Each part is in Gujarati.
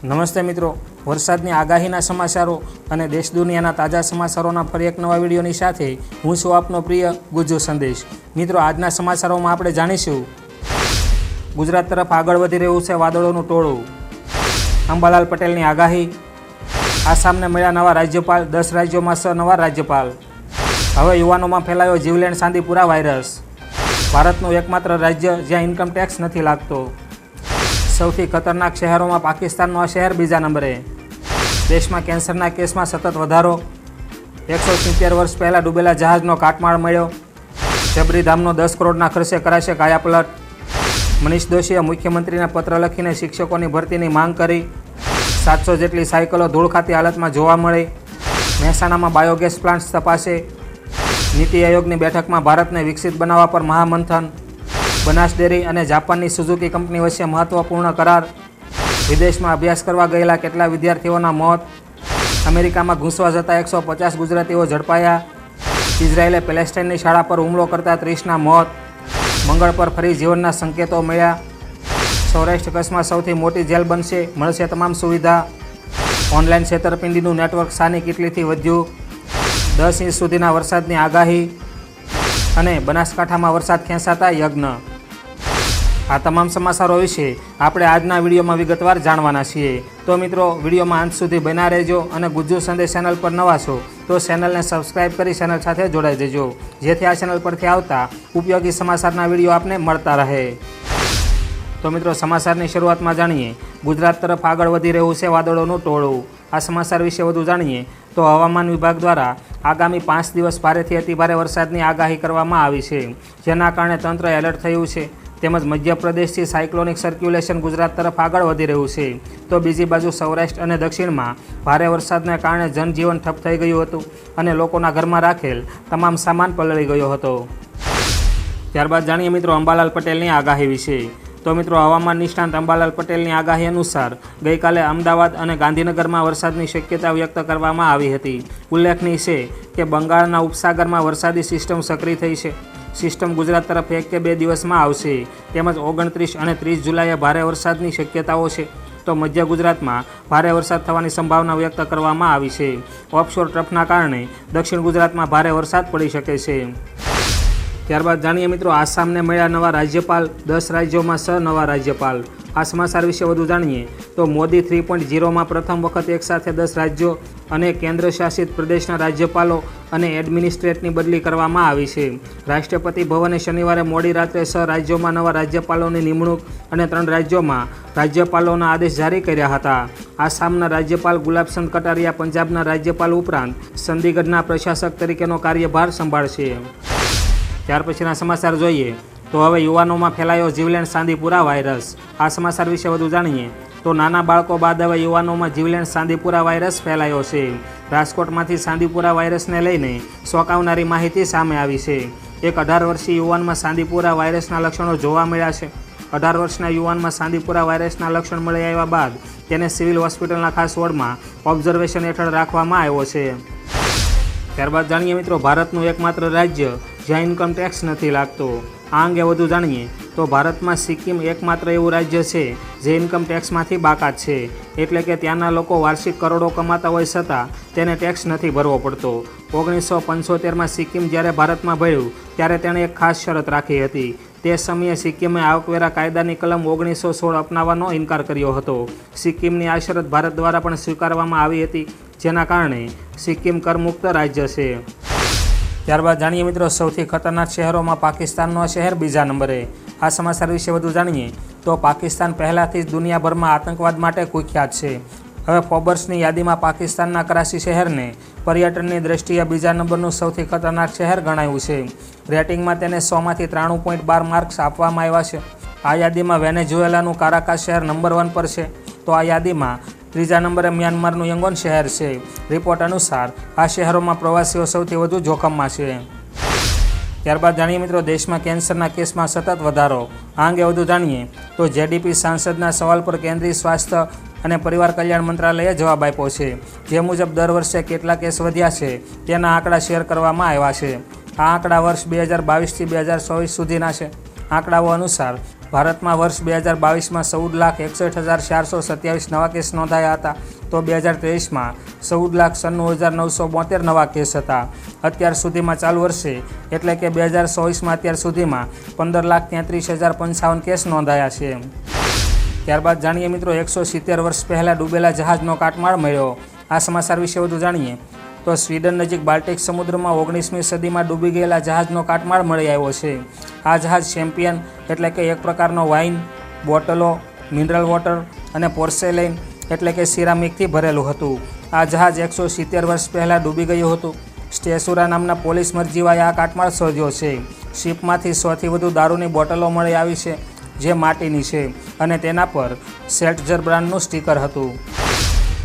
નમસ્તે મિત્રો, વરસાદની આગાહીના સમાચારો અને દેશ દુનિયાના તાજા સમાચારોના ફરી એક નવા વિડીયોની સાથે હું છું આપનો પ્રિય ગુજ્જુ સંદેશ। મિત્રો, આજના સમાચારોમાં આપણે જાણીશું ગુજરાત તરફ આગળ વધી રહ્યું છે વાદળોનું ટોળું, અંબાલાલ પટેલની આગાહી, આસામને મળ્યા નવા રાજ્યપાલ, 10 રાજ્યોમાં 6 નવા રાજ્યપાલ, હવે યુવાનોમાં ફેલાયો જીવલેણ સાંદીપુરા વાયરસ, ભારતનું એકમાત્ર રાજ્ય જ્યાં ઇન્કમ ટેક્સ નથી લાગતો, સૌથી ખતરનાક શહેરોમાં પાકિસ્તાનનું આ શહેર બીજા નંબરે, દેશમાં કેન્સરના કેસમાં સતત વધારો, 170 વર્ષ પહેલાં ડૂબેલા જહાજનો કાટમાળ મળ્યો, જબરીધામનો 10 કરોડના ખર્ચે કરાશે કાયાપલટ, મનીષ દોશીએ મુખ્યમંત્રીને પત્ર લખીને શિક્ષકોની ભરતીની માંગ કરી, 700 જેટલી સાયકલો ધૂળ ખાતી હાલતમાં જોવા મળી, મહેસાણામાં બાયોગેસ પ્લાન્ટ્સ તપાસે, નીતિ આયોગની બેઠકમાં ભારતને વિકસિત બનાવવા પર મહામંથન, બનાસ ડેરી અને જાપાનની સુઝુકી કંપની વચ્ચે મહત્વપૂર્ણ કરાર, વિદેશમાં અભ્યાસ કરવા ગયેલા કેટલા વિદ્યાર્થીઓના મોત, અમેરિકામાં ઘૂસવા જતા 150 ગુજરાતીઓ ઝડપાયા, ઇઝરાયેલે પેલેસ્ટાઇનની શાળા પર હુમલો કરતા 30ના મોત, મંગળ પર ફરી જીવનના સંકેતો મળ્યા, સૌરાષ્ટ્ર કચ્છમાં સૌથી મોટી જેલ બનશે, મળશે તમામ સુવિધા, ઓનલાઈન છેતરપિંડીનું નેટવર્ક સાની કેટલીથી વધ્યું, 10 ઇંચ સુધીના વરસાદની આગાહી અને બનાસકાંઠામાં વરસાદ ખેંચાતા યજ્ઞ। આ તમામ સમાચારો વિશે આપણે આજના વિડીયોમાં વિગતવાર જાણવાના છીએ। તો મિત્રો, વિડીયોમાં અંત સુધી બન્યા રહેજો અને ગુજ્જુ સંદેશ ચેનલ પર નવા છો તો ચેનલને સબસ્ક્રાઈબ કરી ચેનલ સાથે જોડાઈ દેજો, જેથી આ ચેનલ પરથી આવતા ઉપયોગી સમાચારના વિડીયો આપને મળતા રહે। તો મિત્રો, સમાચારની શરૂઆતમાં જાણીએ ગુજરાત તરફ આગળ વધી રહ્યું છે વાદળોનું ટોળું। આ સમાચાર વિશે વધુ જાણીએ તો હવામાન વિભાગ દ્વારા આગામી 5 દિવસ ભારેથી અતિભારે વરસાદની આગાહી કરવામાં આવી છે, જેના કારણે તંત્ર એલર્ટ થયું છે। તેમજ મધ્યપ્રદેશથી સાયક્લોનિક સર્ક્યુલેશન ગુજરાત તરફ આગળ વધી રહ્યું છે, તો બીજી બાજુ સૌરાષ્ટ્ર અને દક્ષિણમાં ભારે વરસાદને કારણે જનજીવન ઠપ થઈ ગયું હતું અને લોકોના ઘરમાં રાખેલ તમામ સામાન પલળી ગયો હતો। ત્યારબાદ જાણીએ મિત્રો અંબાલાલ પટેલની આગાહી વિશે। તો મિત્રો, હવામાન નિષ્ણાંત અંબાલાલ પટેલની આગાહી અનુસાર ગઈકાલે અમદાવાદ અને ગાંધીનગરમાં વરસાદની શક્યતા વ્યક્ત કરવામાં આવી હતી। ઉલ્લેખનીય છે કે બંગાળના ઉપસાગરમાં વરસાદી સિસ્ટમ સક્રિય થઈ છે। સિસ્ટમ ગુજરાત તરફ 1 કે 2 દિવસમાં આવશે, તેમજ 29 અને 30 જુલાઈએ ભારે વરસાદની શક્યતાઓ છે, તો મધ્ય ગુજરાતમાં ભારે વરસાદ થવાની સંભાવના વ્યક્ત કરવામાં આવી છે। ઓફશોર ટ્રફના કારણે દક્ષિણ ગુજરાતમાં ભારે વરસાદ પડી શકે છે। ત્યારબાદ જાણીએ મિત્રો આસામને મળ્યા નવા રાજ્યપાલ, 10 રાજ્યોમાં 6 નવા રાજ્યપાલ। આ સમાચાર વિશે વધુ જાણીએ તો મોદી 3.0માં પ્રથમ વખત એકસાથે 10 રાજ્યો અને કેન્દ્ર શાસિત પ્રદેશના રાજ્યપાલો અને એડમિનિસ્ટ્રેટની બદલી કરવામાં આવી છે। રાષ્ટ્રપતિ ભવને શનિવારે મોડી રાત્રે 6 રાજ્યોમાં નવા રાજ્યપાલોની નિમણૂક અને 3 રાજ્યોમાં રાજ્યપાલોના આદેશ જારી કર્યા હતા। આસામના રાજ્યપાલ ગુલાબચંદ કટારિયા પંજાબના રાજ્યપાલ ઉપરાંત ચંદીગઢના પ્રશાસક તરીકેનો કાર્યભાર સંભાળશે। ત્યાર પછીના સમાચાર જોઈએ તો હવે યુવાનોમાં ફેલાયો જીવલેણ સાંદીપુરા વાયરસ। આ સમાચાર વિશે વધુ જાણીએ તો નાના બાળકો બાદ હવે યુવાનોમાં જીવલેણ સાંદીપુરા વાયરસ ફેલાયો છે। રાજકોટમાંથી સાંદીપુરા વાયરસને લઈને ચોંકાવનારી માહિતી સામે આવી છે। એક 18 વર્ષીય યુવાનમાં સાંદીપુરા વાયરસના લક્ષણો જોવા મળ્યા છે। 18 વર્ષના યુવાનમાં સાંદીપુરા વાયરસના લક્ષણ મળી આવ્યા બાદ તેને સિવિલ હોસ્પિટલના ખાસ વોર્ડમાં ઓબ્ઝર્વેશન હેઠળ રાખવામાં આવ્યો છે। ત્યારબાદ જાણીએ મિત્રો ભારતનું એકમાત્ર રાજ્ય જ્યાં ઇન્કમ ટેક્સ નથી લાગતો। આ અંગે વધુ જાણીએ તો ભારતમાં સિક્કિમ એકમાત્ર એવું રાજ્ય છે જે ઇન્કમ ટેક્સમાંથી બાકાત છે, એટલે કે ત્યાંના લોકો વાર્ષિક કરોડો કમાતા હોય છતાં તેને ટેક્સ નથી ભરવો પડતો। 1975માં સિક્કિમ જ્યારે ભારતમાં ભળ્યું ત્યારે તેણે એક ખાસ શરત રાખી હતી। તે સમયે સિક્કિમે આવકવેરા કાયદાની કલમ 1916 અપનાવવાનો ઇનકાર કર્યો હતો। સિક્કિમની આ શરત ભારત દ્વારા પણ સ્વીકારવામાં આવી હતી, જેના કારણે સિક્કિમ કરમુક્ત રાજ્ય છે। ત્યારબાદ જાણીએ મિત્રો સૌથી ખતરનાક શહેરોમાં પાકિસ્તાનનો શહેર બીજા નંબરે। આ સમાચાર વિશે વધુ જાણીએ તો પાકિસ્તાન પહેલાંથી જ દુનિયાભરમાં આતંકવાદ માટે કુખ્યાત છે। હવે ફોર્બ્સની યાદીમાં પાકિસ્તાનના કરાચી શહેરને પર્યટનની દ્રષ્ટિએ બીજા નંબરનું સૌથી ખતરનાક શહેર ગણાયું છે। રેટિંગમાં તેને 100માંથી 93.12 માર્ક્સ આપવામાં આવ્યા છે। આ યાદીમાં વેનેઝુએલાનું કારાકાસ શહેર નંબર 1 પર છે, તો આ યાદીમાં ત્રીજા નંબરે મ્યાનમારનું યંગોન શહેર છે। રિપોર્ટ અનુસાર આ શહેરોમાં પ્રવાસીઓ સૌથી વધુ જોખમમાં છે। ત્યારબાદ જાણીએ મિત્રો દેશમાં કેન્સરના કેસમાં સતત વધારો। આ અંગે વધુ જાણીએ તો જેડીપી સાંસદના સવાલ પર કેન્દ્રીય સ્વાસ્થ્ય અને પરિવાર કલ્યાણ મંત્રાલયે જવાબ આપ્યો છે, જે મુજબ દર વર્ષે કેટલા કેસ વધ્યા છે તેના આંકડા શેર કરવામાં આવ્યા છે। આ આંકડા વર્ષ 2022થી 2024 સુધીના છે। આંકડાઓ અનુસાર ભારતમાં વર્ષ 2022માં 14,61,427 નવા કેસ નોંધાયા હતા, તો 2023માં 14,96,972 નવા કેસ હતા. અત્યાર સુધીમાં ચાલુ વર્ષે એટલે કે 2024માં અત્યાર સુધીમાં 15,33,055 કેસ નોંધાયા છે. ત્યારબાદ જાણીએ મિત્રો 170 વર્ષ પહેલાં ડૂબેલા જહાજનો કાટમાળ મળ્યો. આ સમાચાર વિશે વધુ જાણીએ તો સ્વીડન નજીક બાલ્ટિક સમુદ્રમાં 19મી સદીમાં ડૂબી ગયેલા જહાજનો કાટમાળ મળી આવ્યો છે. આ જહાજ ચેમ્પિયન એટલે કે એક પ્રકારનો વાઇન, બોટલો, મિનરલ વોટર અને પોર્સેલેઇન એટલે કે સિરામિકથી ભરેલું હતું. આ જહાજ 170 વર્ષ પહેલાં ડૂબી ગયું હતું. સ્ટેસુરા નામના પોલીસ મરજીવાએ આ કાટમાળ શોધ્યો છે. શિપમાંથી 100થી વધુ દારૂની બોટલો મળી આવી છે, જે માટીની છે અને તેના પર સેલ્ટઝર બ્રાન્ડનું સ્ટીકર હતું.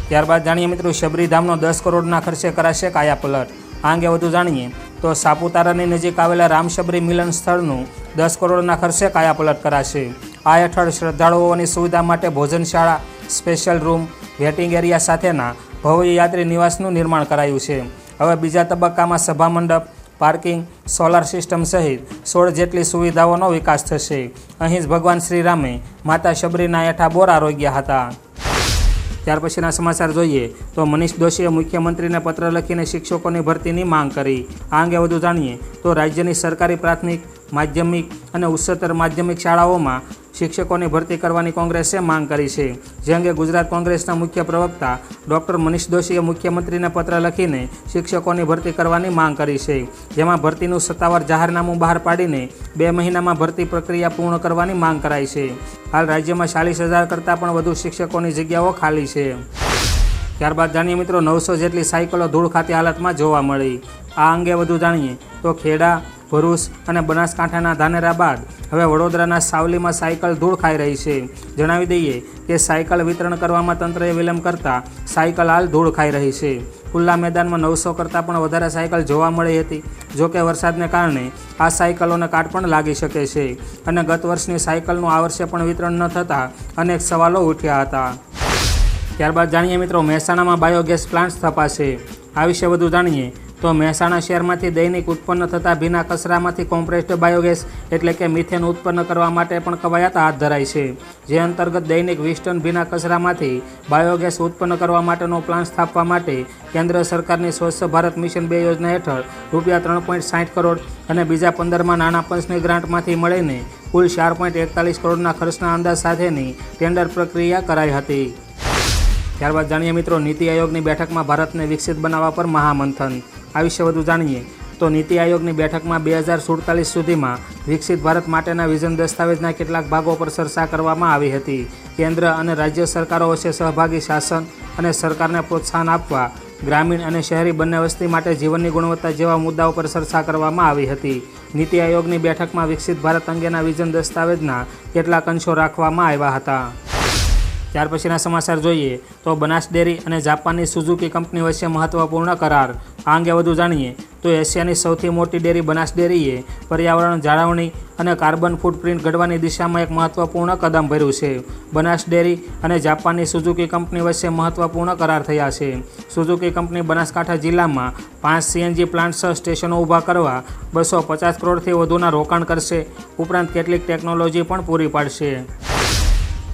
ત્યારબાદ જાણીએ મિત્રો શબરીધામનો 10 કરોડના ખર્ચે કરાશે કાયાપલટ. આ અંગે વધુ જાણીએ તો સાપુતારાની નજીક આવેલા રામશબરી મિલન સ્થળનું 10 કરોડના ખર્ચે કાયાપલટ કરાશે. આ હેઠળ શ્રદ્ધાળુઓની સુવિધા માટે ભોજનશાળા, સ્પેશિયલ રૂમ, વેટિંગ એરિયા સાથેના ભવ્ય યાત્રી નિવાસનું નિર્માણ કરાયું છે. હવે બીજા તબક્કામાં સભા મંડપ, પાર્કિંગ, સોલાર સિસ્ટમ સહિત 16 જેટલી સુવિધાઓનો વિકાસ થશે. અહીં જ ભગવાન શ્રીરામે માતા શબરીના હેઠા બોર આરોગ્યા હતા. ત્યાર પછીના સમાચાર જોઈએ તો મનીષ દોશીએ મુખ્યમંત્રીને પત્ર લખીને શિક્ષકોની ભરતીની માંગ કરી. આ અંગે વધુ જાણીએ તો રાજ્યની સરકારી પ્રાથમિક, માધ્યમિક અને ઉચ્ચતર માધ્યમિક શાળાઓમાં શિક્ષકોની ભરતી કરવાની કોંગ્રેસે માંગ કરી છે. જે અંગે ગુજરાત કોંગ્રેસના મુખ્ય પ્રવક્તા ડૉક્ટર મનીષ દોશીએ મુખ્યમંત્રીને પત્ર લખીને શિક્ષકોની ભરતી કરવાની માંગ કરી છે. જેમાં ભરતીનું સત્તાવાર જાહેરનામું બહાર પાડીને 2 મહિનામાં ભરતી પ્રક્રિયા પૂર્ણ કરવાની માંગ કરાઈ છે. હાલ રાજ્યમાં 40,000 કરતાં પણ વધુ શિક્ષકોની જગ્યાઓ ખાલી છે. ત્યારબાદ જાણીએ મિત્રો 900 જેટલી સાયકલો ધૂળ ખાતી હાલતમાં જોવા મળી. આ અંગે વધુ જાણીએ તો ખેડા, ભરૂચ અને બનાસકાંઠાના ધાનેરા બાદ હવે વડોદરાના સાવલીમાં સાયકલ ધૂળ ખાઈ રહી છે. જણાવી દઈએ કે સાયકલ વિતરણ કરવામાં તંત્રએ વિલંબ કરતાં સાયકલ હાલ ધૂળ ખાઈ રહી છે. ખુલ્લા મેદાનમાં 900 કરતાં પણ વધારે સાયકલ જોવા મળી હતી. જોકે વરસાદને કારણે આ સાયકલોને કાટ પણ લાગી શકે છે અને ગત વર્ષની સાયકલનું આ વર્ષે પણ વિતરણ ન થતાં અનેક સવાલો ઉઠ્યા હતા. ત્યારબાદ જાણીએ મિત્રો મહેસાણામાં બાયોગેસ પ્લાન્ટ સ્થપાશે. આ વિશે વધુ જાણીએ તો મહેસાણા શહેરમાંથી દૈનિક ઉત્પન્ન થતા ભીના કચરામાંથી કોમ્પ્રેસ્ડ બાયોગેસ એટલે કે મિથેન ઉત્પન્ન કરવા માટે પણ કવાયત હાથ ધરાઈ છે. જે અંતર્ગત દૈનિક 20 ટન ભીના કચરામાંથી બાયોગેસ ઉત્પન્ન કરવા માટેનો પ્લાન્ટ સ્થાપવા માટે કેન્દ્ર સરકારની સ્વચ્છ ભારત મિશન 2 યોજના હેઠળ રૂપિયા 3.60 કરોડ અને બીજા 15માં નાણાં પંચની ગ્રાન્ટમાંથી મળીને કુલ 4.41 કરોડના ખર્ચના અંદાજ સાથેની ટેન્ડર પ્રક્રિયા કરાઈ હતી. ત્યારબાદ જાણીએ મિત્રો નીતિ આયોગની બેઠકમાં ભારતને વિકસિત બનાવવા પર મહામંથન. આ વિશે વધુ જાણીએ તો નીતિ આયોગની બેઠકમાં 2047 સુધીમાં વિકસિત ભારત માટેના વિઝન દસ્તાવેજના કેટલાક ભાગો પર ચર્ચા કરવામાં આવી હતી. કેન્દ્ર અને રાજ્ય સરકારો વચ્ચે સહભાગી શાસન અને સરકારને પ્રોત્સાહન આપવા, ગ્રામીણ અને શહેરી બંને વસ્તી માટે જીવનની ગુણવત્તા જેવા મુદ્દાઓ પર ચર્ચા કરવામાં આવી હતી. નીતિ આયોગની બેઠકમાં વિકસિત ભારત અંગેના વિઝન દસ્તાવેજના કેટલાક અંશો રાખવામાં આવ્યા હતા. ત્યાર પછીના સમાચાર જોઈએ તો બનાસ ડેરી અને જાપાનની સુઝુકી કંપની વચ્ચે મહત્વપૂર્ણ કરાર. આ અંગે વધુ જાણીએ તો એશિયાની સૌથી મોટી ડેરી બનાસ ડેરીએ પર્યાવરણ જાળવણી અને કાર્બન ફૂટપ્રિન્ટ ઘડવાની દિશામાં એક મહત્વપૂર્ણ કદમ ભર્યું છે. બનાસ ડેરી અને જાપાનની સુઝુકી કંપની વચ્ચે મહત્વપૂર્ણ કરાર થયા છે. સુઝુકી કંપની બનાસકાંઠા જિલ્લામાં 5 CNG પ્લાન્ટ સ્ટેશનો ઊભા કરવા 250 કરોડથી વધુના રોકાણ કરશે. ઉપરાંત કેટલીક ટેકનોલોજી પણ પૂરી પાડશે.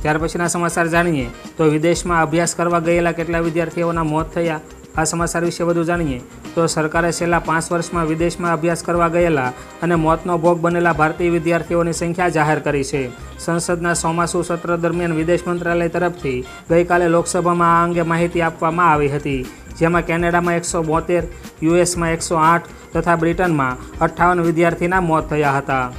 ત્યાર પછીના સમાચાર જાણીએ તો વિદેશમાં અભ્યાસ કરવા ગયેલા કેટલા વિદ્યાર્થીઓના મોત થયા. આ સમાચાર વિશે વધુ જાણીએ તો સરકારે છેલ્લા 5 વર્ષમાં વિદેશમાં અભ્યાસ કરવા ગયેલા અને મોતનો ભોગ બનેલા ભારતીય વિદ્યાર્થીઓની સંખ્યા જાહેર કરી છે. સંસદના ચોમાસુ સત્ર દરમિયાન વિદેશ મંત્રાલય તરફથી ગઈકાલે લોકસભામાં આ અંગે માહિતી આપવામાં આવી હતી. જેમાં કેનેડામાં 172, યુએસમાં 108 તથા બ્રિટનમાં 58 વિદ્યાર્થીના મોત થયા હતા.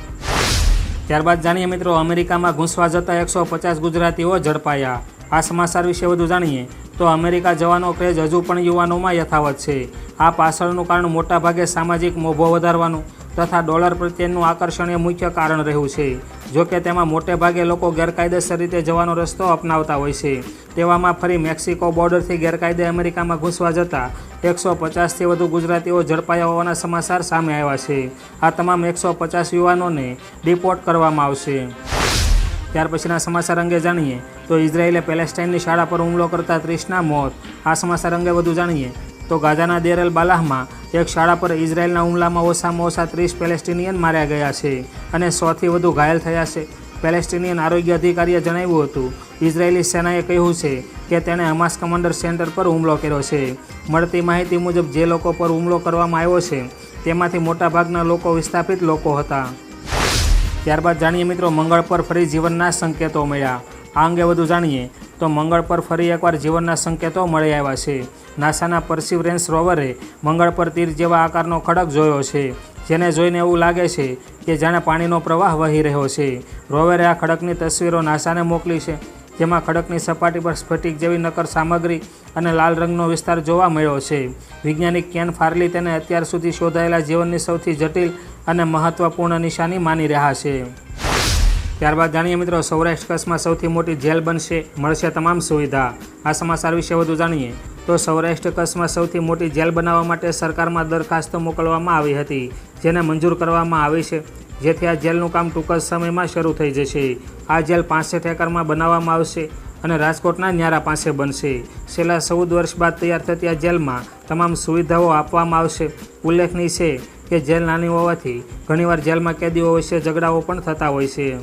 ત્યારબાદ જાણીએ મિત્રો અમેરિકામાં ઘૂસવા જતા 150 ગુજરાતીઓ ઝડપાયા. આ સમાચાર વિશે વધુ જાણીએ તો અમેરિકા જવાનો ક્રેઝ હજુ પણ યુવાનોમાં યથાવત છે. આ પાછળનું કારણ મોટાભાગે સામાજિક મોભો વધારવાનું તથા ડોલર પ્રત્યેનું આકર્ષણ એ મુખ્ય કારણ રહ્યું છે. જોકે તેમાં મોટે ભાગે લોકો ગેરકાયદેસર રીતે જવાનો રસ્તો અપનાવતા હોય છે. તેવામાં ફરી મેક્સિકો બોર્ડરથી ગેરકાયદે અમેરિકામાં ઘૂસવા જતા 150થી વધુ ગુજરાતીઓ ઝડપાયા હોવાના સમાચાર સામે આવ્યા છે. આ તમામ 150 યુવાનોને ડિપોર્ટ કરવામાં આવશે. ત્યાર પછીના સમાચાર અંગે જાણીએ તો ઇઝરાયેલે પેલેસ્ટાઇનની શાળા પર હુમલો કરતા 30ના મોત. આ સમાચાર અંગે વધુ જાણીએ તો ગાઝાના દેર અલ બાલાહમાં એક શાળા પર ઇઝરાયેલના હુમલામાં ઓછામાં ઓછા 30 પેલેસ્ટિનિયન માર્યા ગયા છે અને 100થી વધુ ઘાયલ થયા છે. પેલેસ્ટિનિયન આરોગ્ય અધિકારીએ જણાવ્યું હતું. ઇઝરાયેલી સેનાએ કહ્યું છે કે તેણે હમાસ કમાન્ડર સેન્ટર પર હુમલો કર્યો છે. મળતી માહિતી મુજબ જે લોકો પર હુમલો કરવામાં આવ્યો છે તેમાંથી મોટાભાગના લોકો વિસ્થાપિત લોકો હતા. ત્યારબાદ જાણીએ મિત્રો, મંગળ પર ફરી જીવનના સંકેતો મળ્યા. આ અંગે વધુ જાણીએ તો મંગળ પર ફરી એકવાર જીવનના સંકેતો મળી આવ્યા છે. નાસાના પર્સિવરન્સ રોવરે મંગળ પર તીર જેવા આકારનો ખડક જોયો છે, જેને જોઈને એવું લાગે છે કે જાણે પાણીનો પ્રવાહ વહી રહ્યો છે. રોવરે આ ખડકની તસવીરો નાસાને મોકલી છે, જેમાં ખડકની સપાટી પર સ્ફટિક જેવી નક્કર સામગ્રી અને લાલ રંગનો વિસ્તાર જોવા મળ્યો છે. વૈજ્ઞાનિક કેન ફાર્લી તેને અત્યાર સુધી શોધાયેલા જીવનની સૌથી જટિલ અને મહત્વપૂર્ણ નિશાની માની રહ્યા છે. ત્યારબાદ જાણીએ મિત્રો, સૌરાષ્ટ્ર કચ્છમાં સૌથી મોટી જેલ બનશે, મળશે તમામ સુવિધા. આ સમાચાર વિશે વધુ જાણીએ તો સૌરાષ્ટ્ર કચ્છમાં સૌથી મોટી જેલ બનાવવા માટે સરકારમાં દરખાસ્ત મોકલવામાં આવી હતી, જેને મંજૂર કરવામાં આવી છે, જેથી આ જેલનું કામ ટૂંક જ સમયમાં શરૂ થઈ જશે. આ જેલ 65 એકરમાં બનાવવામાં આવશે અને રાજકોટના ન્યારા પાસે બનશે. છેલ્લા 14 વર્ષ બાદ તૈયાર થતી આ જેલમાં તમામ સુવિધાઓ આપવામાં આવશે. ઉલ્લેખનીય છે કે જેલ નાની હોવાથી ઘણીવાર જેલમાં કેદીઓ વચ્ચે ઝઘડાઓ પણ થતા હોય છે.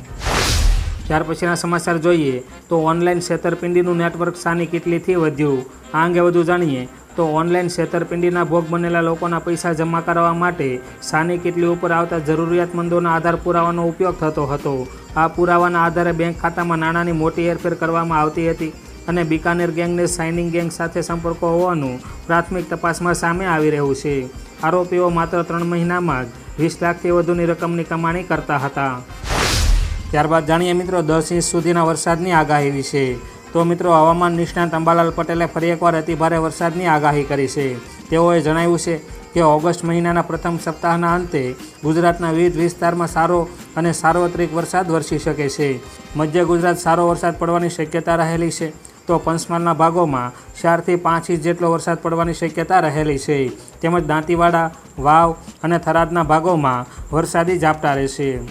ત્યાર પછીના સમાચાર જોઈએ તો ઓનલાઈન છેતરપિંડીનું નેટવર્ક શાની કેટલીથી વધ્યું. આ અંગે વધુ જાણીએ તો ઓનલાઈન છેતરપિંડીના ભોગ બનેલા લોકોના પૈસા જમા કરાવવા માટે શાની કેટલી ઉપર આવતા જરૂરિયાતમંદોના આધાર પુરાવાનો ઉપયોગ થતો હતો. આ પુરાવાના આધારે બેંક ખાતામાં નાણાંની મોટી હેરફેર કરવામાં આવતી હતી અને બિકાનેર ગેંગને સાઇનિંગ ગેંગ સાથે સંપર્કો હોવાનું પ્રાથમિક તપાસમાં સામે આવી રહ્યું છે. આરોપીઓ માત્ર 3 મહિનામાં જ 20 લાખથી વધુની રકમની કમાણી કરતા હતા. ત્યારબાદ જાણીએ મિત્રો 10 ઇંચ સુધીના વરસાદની આગાહી વિશે. તો મિત્રો, હવામાન નિષ્ણાત અંબાલાલ પટેલે ફરી એકવાર અતિભારે વરસાદની આગાહી કરી છે. તેઓએ જણાવ્યું છે કે ઓગસ્ટ મહિનાના પ્રથમ સપ્તાહના અંતે ગુજરાતના વિવિધ વિસ્તારમાં સારો અને સાર્વત્રિક વરસાદ વરસી શકે છે. મધ્ય ગુજરાત સારો વરસાદ પડવાની શક્યતા રહેલી છે, તો પંચમહાલના ભાગોમાં 4 થી 5 ઇંચ જેટલો વરસાદ પડવાની શક્યતા રહેલી છે. તેમજ દાંતીવાડા, વાવ અને થરાદના ભાગોમાં વરસાદી ઝાપટા રહેશે.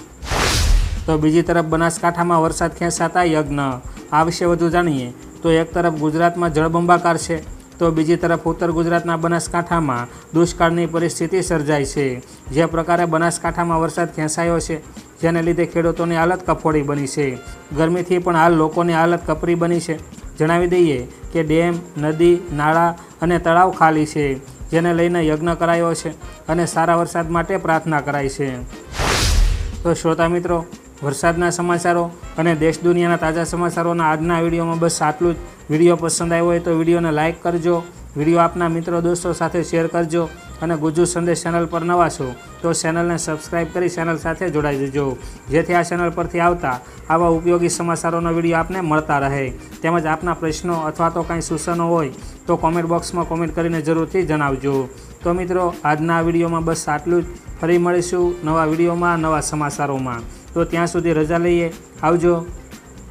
તો બીજી તરફ બનાસકાંઠામાં વરસાદ ખેંચાતા યજ્ઞ. આ વિશે વધુ જાણીએ તો એક તરફ ગુજરાતમાં જળબંબાકાર છે, તો બીજી તરફ ઉત્તર ગુજરાતના બનાસકાંઠામાં દુષ્કાળની પરિસ્થિતિ સર્જાઈ છે. જે પ્રકારે બનાસકાંઠામાં વરસાદ ખેંચાયો છે, જેને લીધે ખેડૂતોની હાલત કફોડી બની છે. ગરમીથી પણ હાલ લોકોની હાલત કપરી બની છે. જણાવી દઈએ કે ડેમ, નદી, નાળા અને તળાવ ખાલી છે, જેને લઈને યજ્ઞ કરાયો છે અને સારા વરસાદ માટે પ્રાર્થના કરાઈ છે. તો શ્રોતા મિત્રો, વરસાદના સમાચારો અને દેશ દુનિયાના તાજા સમાચારોના આજના વિડીયોમાં બસ આટલું જ. વિડીયો પસંદ આવ્યો હોય તો વિડીયોને લાઇક કરજો, વિડીયો આપના મિત્રો દોસ્તો સાથે શેર કરજો અને ગુજ્જુ સંદેશ ચેનલ પર નવા છો તો ચેનલને સબસ્ક્રાઈબ કરી ચેનલ સાથે જોડાઈ જજો, જેથી આ ચેનલ પરથી આવતા આવા ઉપયોગી સમાચારોનો વિડીયો આપને મળતા રહે. તેમજ આપના પ્રશ્નો અથવા તો કંઈ સૂચનો હોય તો કોમેન્ટ બોક્સમાં કોમેન્ટ કરીને જરૂરથી જણાવજો. તો મિત્રો, આજના વિડીયોમાં બસ આટલું જ. ફરી મળીશું નવા વિડીયોમાં, નવા સમાચારોમાં. તો ત્યાં સુધી રજા લઈએ. આવજો.